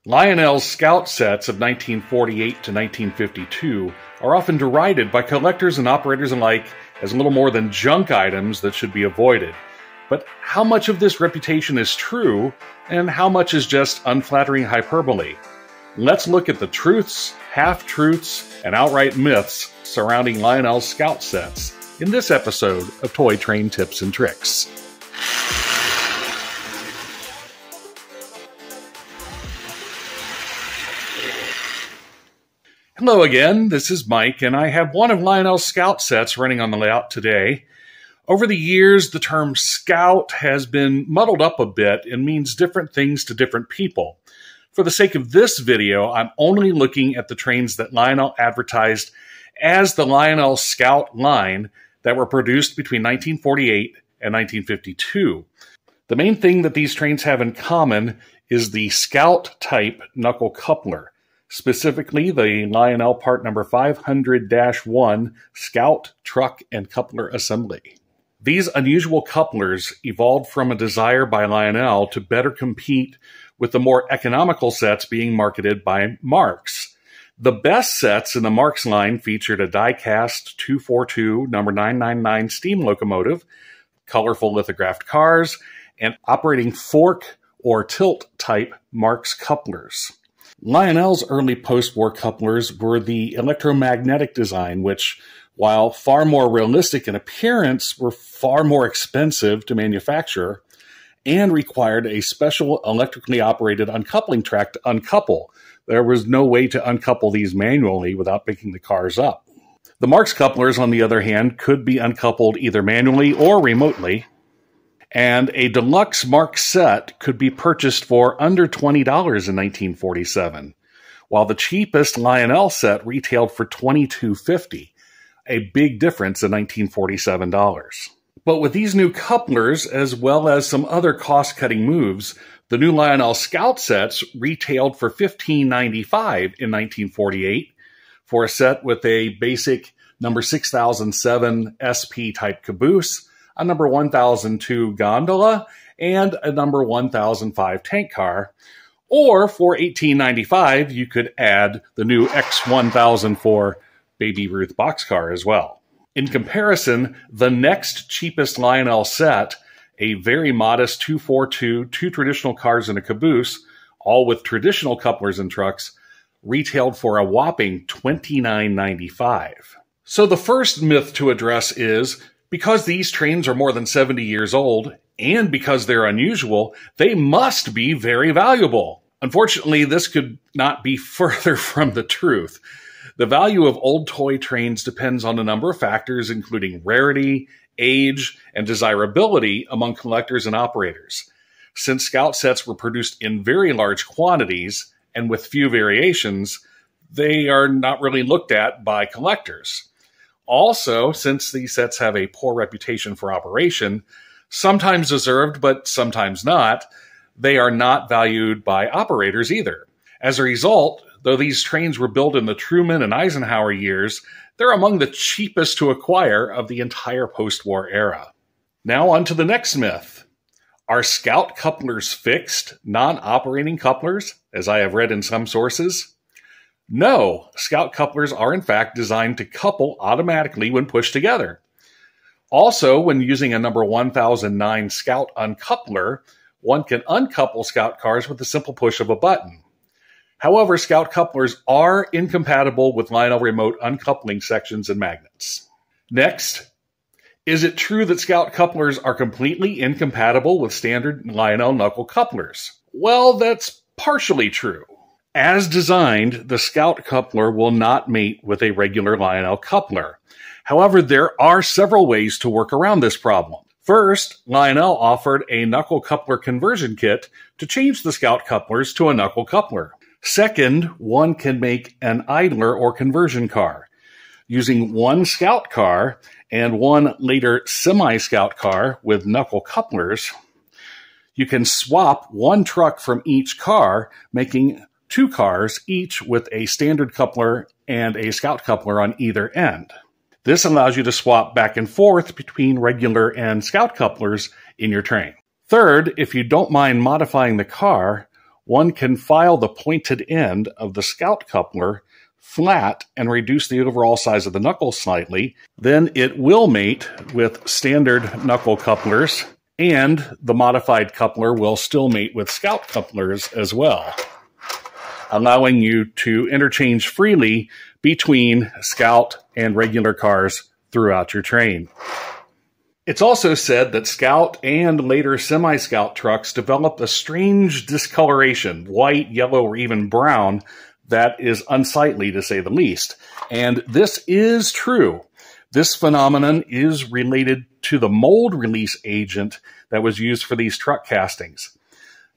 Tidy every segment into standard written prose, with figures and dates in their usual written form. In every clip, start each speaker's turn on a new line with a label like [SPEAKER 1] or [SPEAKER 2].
[SPEAKER 1] Lionel Scout sets of 1948 to 1952 are often derided by collectors and operators alike as little more than junk items that should be avoided. But how much of this reputation is true, and how much is just unflattering hyperbole? Let's look at the truths, half-truths, and outright myths surrounding Lionel Scout sets in this episode of Toy Train Tips and Tricks. Hello again, this is Mike, and I have one of Lionel's Scout sets running on the layout today. Over the years, the term Scout has been muddled up a bit and means different things to different people. For the sake of this video, I'm only looking at the trains that Lionel advertised as the Lionel Scout line that were produced between 1948 and 1952. The main thing that these trains have in common is the Scout-type knuckle coupler. Specifically, the Lionel part number 500-1 Scout Truck and Coupler Assembly. These unusual couplers evolved from a desire by Lionel to better compete with the more economical sets being marketed by Marx. The best sets in the Marx line featured a diecast 242 number 999 steam locomotive, colorful lithographed cars, and operating fork or tilt type Marx couplers. Lionel's early post-war couplers were the electromagnetic design, which, while far more realistic in appearance, were far more expensive to manufacture and required a special electrically operated uncoupling track to uncouple. There was no way to uncouple these manually without picking the cars up. The Marx couplers, on the other hand, could be uncoupled either manually or remotely, and a deluxe Marx set could be purchased for under $20 in 1947, while the cheapest Lionel set retailed for $22.50, a big difference in $1947. But with these new couplers, as well as some other cost-cutting moves, the new Lionel Scout sets retailed for $15.95 in 1948 for a set with a basic number 6007 SP-type caboose, a number 1002 gondola, and a number 1005 tank car. Or for $18.95, you could add the new X1004 Baby Ruth boxcar as well. In comparison, the next cheapest Lionel set, a very modest 242, two traditional cars and a caboose, all with traditional couplers and trucks, retailed for a whopping $29.95. So the first myth to address is, because these trains are more than 70 years old, and because they're unusual, they must be very valuable. Unfortunately, this could not be further from the truth. The value of old toy trains depends on a number of factors, including rarity, age, and desirability among collectors and operators. Since Scout sets were produced in very large quantities and with few variations, they are not really looked at by collectors. Also, since these sets have a poor reputation for operation, sometimes deserved but sometimes not, they are not valued by operators either. As a result, though these trains were built in the Truman and Eisenhower years, they're among the cheapest to acquire of the entire post-war era. Now on to the next myth. Are Scout couplers fixed, non-operating couplers, as I have read in some sources? No, Scout couplers are in fact designed to couple automatically when pushed together. Also, when using a number 1009 Scout uncoupler, one can uncouple Scout cars with the simple push of a button. However, Scout couplers are incompatible with Lionel remote uncoupling sections and magnets. Next, is it true that Scout couplers are completely incompatible with standard Lionel knuckle couplers? Well, that's partially true. As designed, the Scout coupler will not mate with a regular Lionel coupler. However, there are several ways to work around this problem. First, Lionel offered a knuckle coupler conversion kit to change the Scout couplers to a knuckle coupler. Second, one can make an idler or conversion car. Using one Scout car and one later semi-Scout car with knuckle couplers, you can swap one truck from each car, making two cars, each with a standard coupler and a Scout coupler on either end. This allows you to swap back and forth between regular and Scout couplers in your train. Third, if you don't mind modifying the car, one can file the pointed end of the Scout coupler flat and reduce the overall size of the knuckle slightly. Then it will mate with standard knuckle couplers, and the modified coupler will still mate with Scout couplers as well, allowing you to interchange freely between Scout and regular cars throughout your train. It's also said that Scout and later semi-Scout trucks developed a strange discoloration, white, yellow, or even brown, that is unsightly to say the least. And this is true. This phenomenon is related to the mold release agent that was used for these truck castings.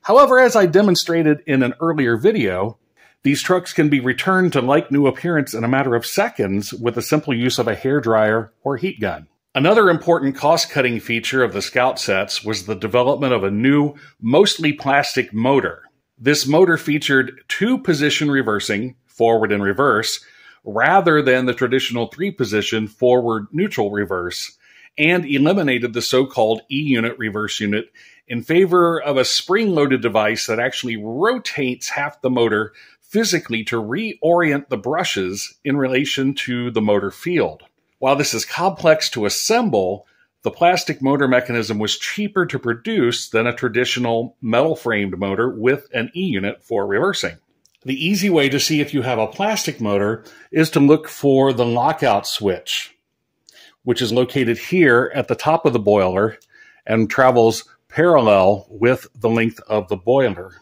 [SPEAKER 1] However, as I demonstrated in an earlier video, these trucks can be returned to like new appearance in a matter of seconds with the simple use of a hairdryer or heat gun. Another important cost-cutting feature of the Scout sets was the development of a new, mostly plastic motor. This motor featured two-position reversing, forward and reverse, rather than the traditional three-position forward neutral reverse, and eliminated the so-called E-unit reverse unit in favor of a spring-loaded device that actually rotates half the motor physically to reorient the brushes in relation to the motor field. While this is complex to assemble, the plastic motor mechanism was cheaper to produce than a traditional metal-framed motor with an E-unit for reversing. The easy way to see if you have a plastic motor is to look for the lockout switch, which is located here at the top of the boiler and travels parallel with the length of the boiler,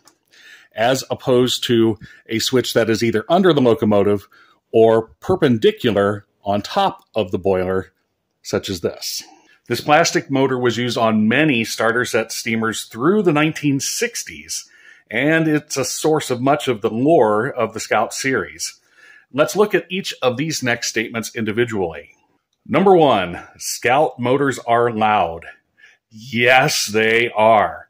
[SPEAKER 1] as opposed to a switch that is either under the locomotive or perpendicular on top of the boiler, such as this. This plastic motor was used on many starter set steamers through the 1960s, and it's a source of much of the lore of the Scout series. Let's look at each of these next statements individually. Number 1, Scout motors are loud. Yes, they are.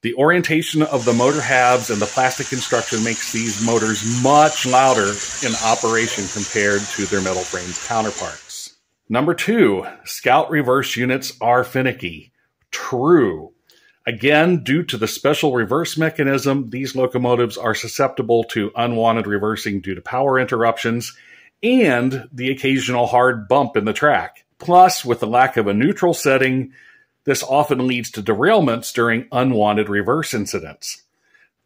[SPEAKER 1] The orientation of the motor halves and the plastic construction makes these motors much louder in operation compared to their metal framed counterparts. Number 2, Scout reverse units are finicky. True. Again, due to the special reverse mechanism, these locomotives are susceptible to unwanted reversing due to power interruptions and the occasional hard bump in the track. Plus, with the lack of a neutral setting, this often leads to derailments during unwanted reverse incidents.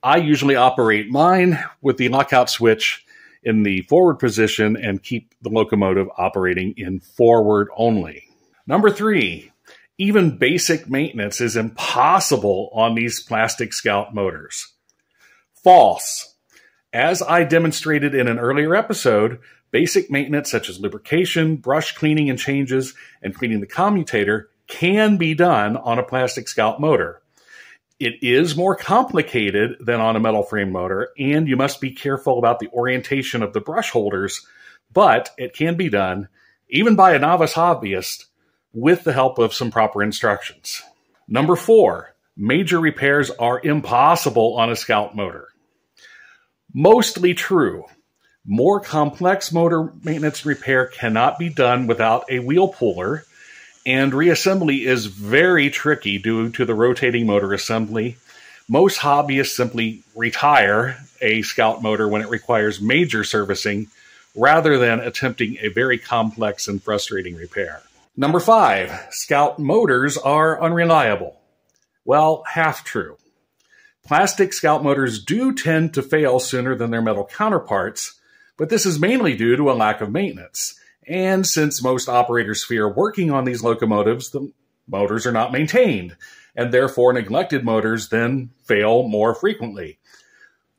[SPEAKER 1] I usually operate mine with the lockout switch in the forward position and keep the locomotive operating in forward only. Number 3, even basic maintenance is impossible on these plastic Scout motors. False. As I demonstrated in an earlier episode, basic maintenance such as lubrication, brush cleaning and changes, and cleaning the commutator can be done on a plastic Scout motor. It is more complicated than on a metal frame motor, and you must be careful about the orientation of the brush holders, but it can be done, even by a novice hobbyist, with the help of some proper instructions. Number 4, major repairs are impossible on a Scout motor. Mostly true. More complex motor maintenance repair cannot be done without a wheel puller, and reassembly is very tricky due to the rotating motor assembly. Most hobbyists simply retire a Scout motor when it requires major servicing, rather than attempting a very complex and frustrating repair. Number 5, Scout motors are unreliable. Well, half true. Plastic Scout motors do tend to fail sooner than their metal counterparts, but this is mainly due to a lack of maintenance. And since most operators fear working on these locomotives, the motors are not maintained, and therefore neglected motors then fail more frequently.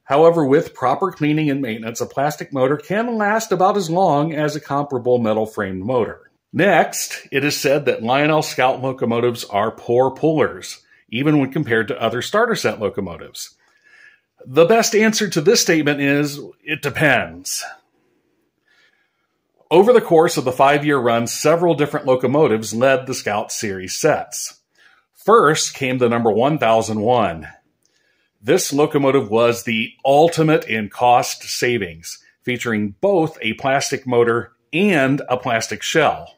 [SPEAKER 1] However, with proper cleaning and maintenance, a plastic motor can last about as long as a comparable metal-framed motor. Next, it is said that Lionel Scout locomotives are poor pullers, even when compared to other starter set locomotives. The best answer to this statement is, it depends. Over the course of the 5-year run, several different locomotives led the Scout series sets. First came the number 1001. This locomotive was the ultimate in cost savings, featuring both a plastic motor and a plastic shell.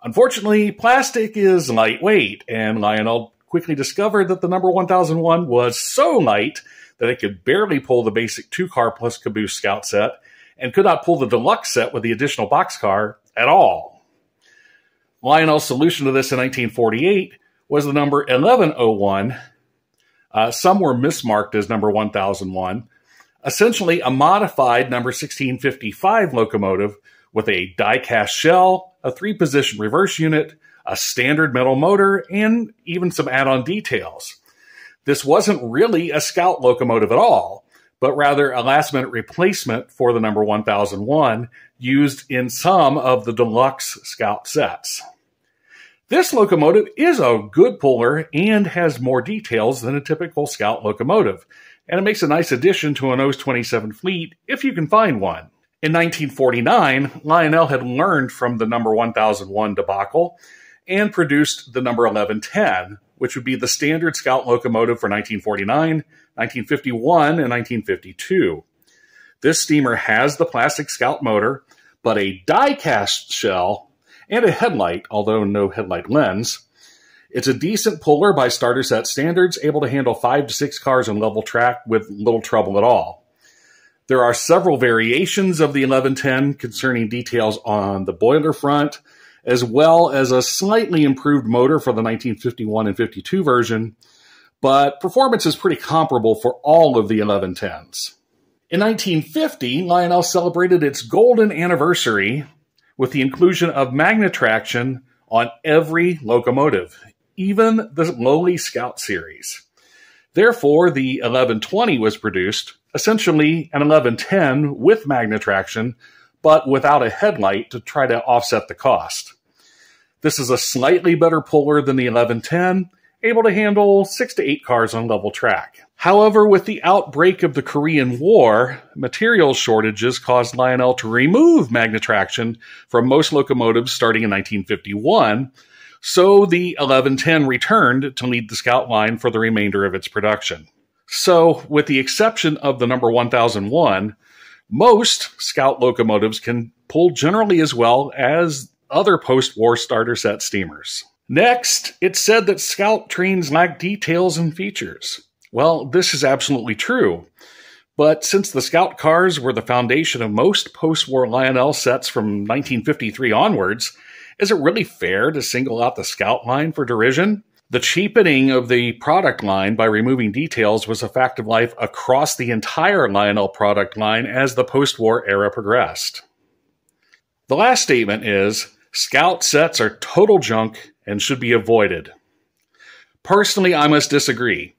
[SPEAKER 1] Unfortunately, plastic is lightweight, and Lionel quickly discovered that the number 1001 was so light that it could barely pull the basic 2-car plus caboose Scout set and could not pull the deluxe set with the additional boxcar at all. Lionel's solution to this in 1948 was the number 1101. Some were mismarked as number 1001, essentially a modified number 1655 locomotive with a diecast shell, a 3-position reverse unit, a standard metal motor, and even some add-on details. This wasn't really a Scout locomotive at all, but rather a last-minute replacement for the number 1001 used in some of the deluxe Scout sets. This locomotive is a good puller and has more details than a typical Scout locomotive, and it makes a nice addition to an OS-27 fleet if you can find one. In 1949, Lionel had learned from the number 1001 debacle and produced the number 1110, which would be the standard Scout locomotive for 1949, 1951, and 1952. This steamer has the plastic Scout motor, but a die-cast shell and a headlight, although no headlight lens. It's a decent puller by starter set standards, able to handle 5 to 6 cars on level track with little trouble at all. There are several variations of the 1110 concerning details on the boiler front, as well as a slightly improved motor for the 1951 and 52 version, but performance is pretty comparable for all of the 1110s. In 1950, Lionel celebrated its golden anniversary with the inclusion of magnet traction on every locomotive, even the lowly Scout series. Therefore, the 1120 was produced, essentially an 1110 with magnet traction, but without a headlight to try to offset the cost. This is a slightly better puller than the 1110, able to handle 6 to 8 cars on level track. However, with the outbreak of the Korean War, material shortages caused Lionel to remove magnet traction from most locomotives starting in 1951, so the 1110 returned to lead the Scout line for the remainder of its production. So, with the exception of the number 1001, most Scout locomotives can pull generally as well as other post-war starter set steamers. Next, it's said that Scout trains lack details and features. Well, this is absolutely true. But since the Scout cars were the foundation of most post-war Lionel sets from 1953 onwards, is it really fair to single out the Scout line for derision? The cheapening of the product line by removing details was a fact of life across the entire Lionel product line as the post-war era progressed. The last statement is, Scout sets are total junk and should be avoided. Personally, I must disagree.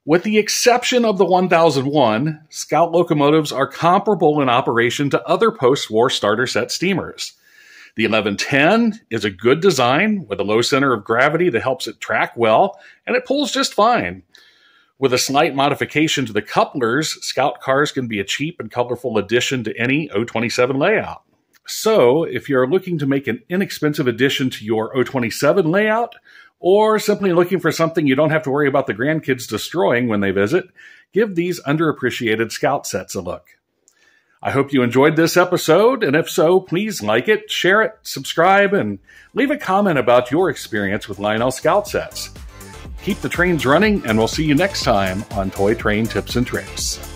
[SPEAKER 1] With the exception of the 1001, Scout locomotives are comparable in operation to other post-war starter set steamers. The 1110 is a good design with a low center of gravity that helps it track well, and it pulls just fine. With a slight modification to the couplers, Scout cars can be a cheap and colorful addition to any O27 layout. So, if you're looking to make an inexpensive addition to your O27 layout, or simply looking for something you don't have to worry about the grandkids destroying when they visit, give these underappreciated Scout sets a look. I hope you enjoyed this episode, and if so, please like it, share it, subscribe, and leave a comment about your experience with Lionel Scout sets. Keep the trains running, and we'll see you next time on Toy Train Tips and Tricks.